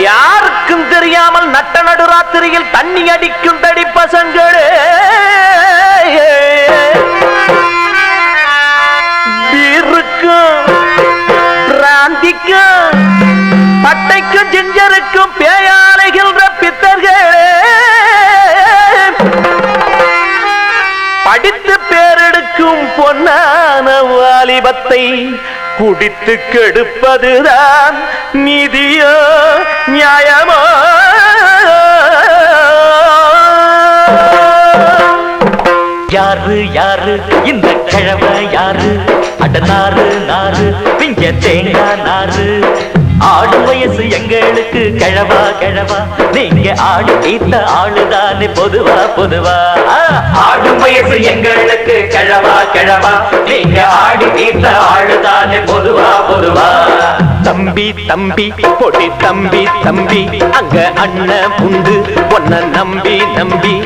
யாருக்கும் தெரியாமல் நட்ட நடுராத்திரியில் தண்ணி அடிக்கும் தடி பசங்களே, பீருக்கும் பிராந்திக்கும் பட்டைக்கும் ஜிஞ்சருக்கும் பேயாலைகின்ற பித்தர்களே, படித்து பேரெடுக்கும் பொன்னான வாலிபத்தை குடித்து கெடுப்பதுதான் நீதியோ நியாயமோ? யாரு யாரு இந்த கிழமை யாரு? அட நாறு நாறு பிஞ்ச தேங்காய் நாறு. ஆடும் வயசு எங்களுக்கு கிழவா கிழவா, நீங்க ஆடு தீர்த்த ஆளுதானே பொதுவா பொதுவா. ஆடும் வயசு எங்களுக்கு கிழவா கிழவா, நீங்க ஆடி தீர்த்த ஆளுதானே பொதுவா பொதுவா. தம்பி தம்பி பொடி தம்பி தம்பி, அங்க அண்ணன் உண்டு பொன்ன நம்பி நம்பி.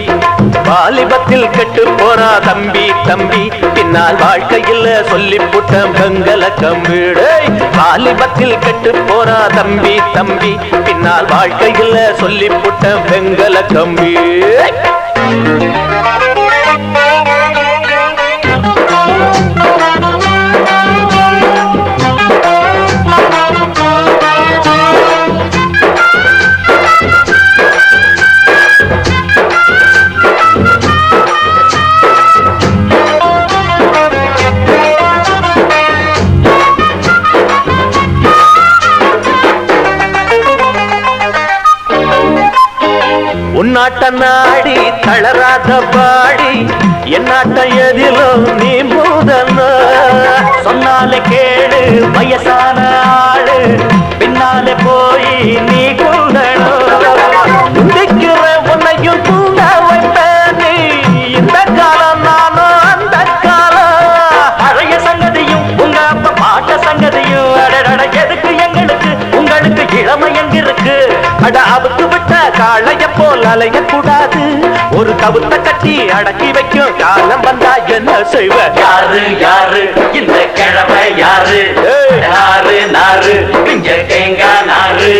வாலிபத்தில் கெட்டு போனா தம்பி தம்பி, பின்னால் வாழ்க்கையில் சொல்லி புட்டம் கங்கல கம்பிடு. வாலிபத்தில் கெட்டு போனா தம்பி தம்பி, பின்னால் வாழ்க்கையில் சொல்லி புட்டம் வெங்கல கம்பி. உன்னாட்ட நாடி தளராத பாடி, என்னாட்ட எதிலோ நீ மூதன. சொன்னாலே கேடு வயசான ஆளு, பின்னாலே போய் நீ கூடணும். துடிக்கிற உன்னையும் தூங்க வைப்ப நீ, இந்த காலம் நானும் அந்த காலம். பழைய சங்கதியும் உங்க அப்ப பாட்ட சங்கதியும், அடடட எதுக்கு எங்களுக்கு உங்களுக்கு இளமை எங்கிருக்கு? அட அவுத்து விட்ட காளைய போல் அலைய கூடாது, ஒரு கவுத்த கட்டி அடக்கி வைக்கும் காலம் வந்தா என்ன செய்வ? யாரு யாரு இந்த கிழமை யாரு? நாறு நாறு பிஞ்ச தேங்காய் நாறு.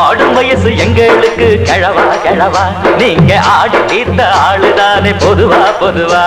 ஆடும் வயசு எங்களுக்கு கிழவா கிழவா, நீங்க ஆடி தீர்த்த ஆளுதானே பொதுவா பொதுவா.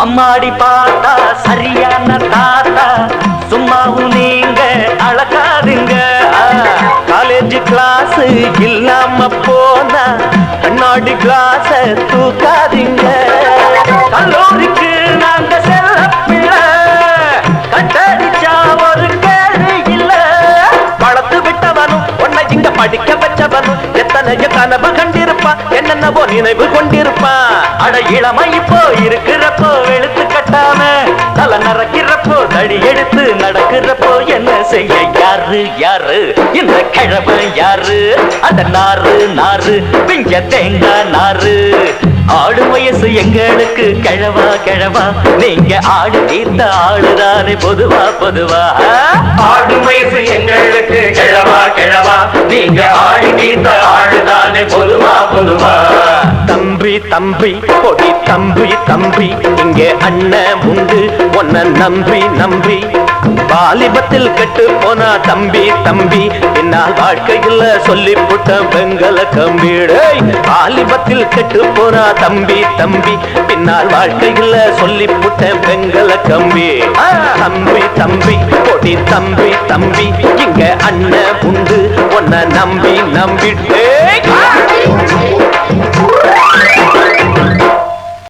அம்மாடி பார்த்தா சரியான தாத்தா, சும்மாவும் நீங்க அழகாதுங்க. காலேஜ் கிளாஸ் இல்லாம போனா கண்ணாடி கிளாஸ் தூக்காதீங்க. கல்லூரிக்கு நாங்க செல்ல பிள்ளை, கட்டடிச்சா ஒரு கேள்வி இல்ல. வளர்த்து விட்டவனும் உன்னை இங்க படிக்க வச்சவனும் எத்தனைய கனவு கண்டிருப்பான், என்னென்னவோ நினைவு கொண்டிருப்பான். அட இளமை இப்போ இருக்கிறப்போ வெளுத்து கட்டாம, தலை நறக்கிறப்போ தடி எடுத்து நடக்கிறப்போ என்ன செய்ய? யாரு யாரு இந்த கிழமை யாரு? அட நாறு நாறு பிஞ்ச தேங்காய் நாறு. ஆடும் வயசு எங்களுக்கு கிழவா கிழவா, நீங்க ஆடு தீர்த்த ஆளுதானே பொதுவா பொதுவா. ஆடும் வயசு எங்களுக்கு கிழவா கிழவா, நீங்க ஆடி தீர்த்த ஆளுதானே பொதுவா பொதுவா. தம்பி தம்பி பொடி தம்பி தம்பி, இங்கே அண்ணன் உண்டு உன்ன நம்பி நம்பி. வாலிபத்தில் கெட்டு போனா தம்பி தம்பி, பின்னால் வாழ்க்கையில் சொல்லி புட்ட வெங்கல கம்பிடு. வாலிபத்தில் கெட்டு போனா தம்பி தம்பி, பின்னால் வாழ்க்கையில் சொல்லி புட்ட வெங்கல கம்பி. தம்பி தம்பி பொடி தம்பி தம்பி, இங்க அண்ணன் உண்டு உன்ன நம்பி நம்பிட்டே.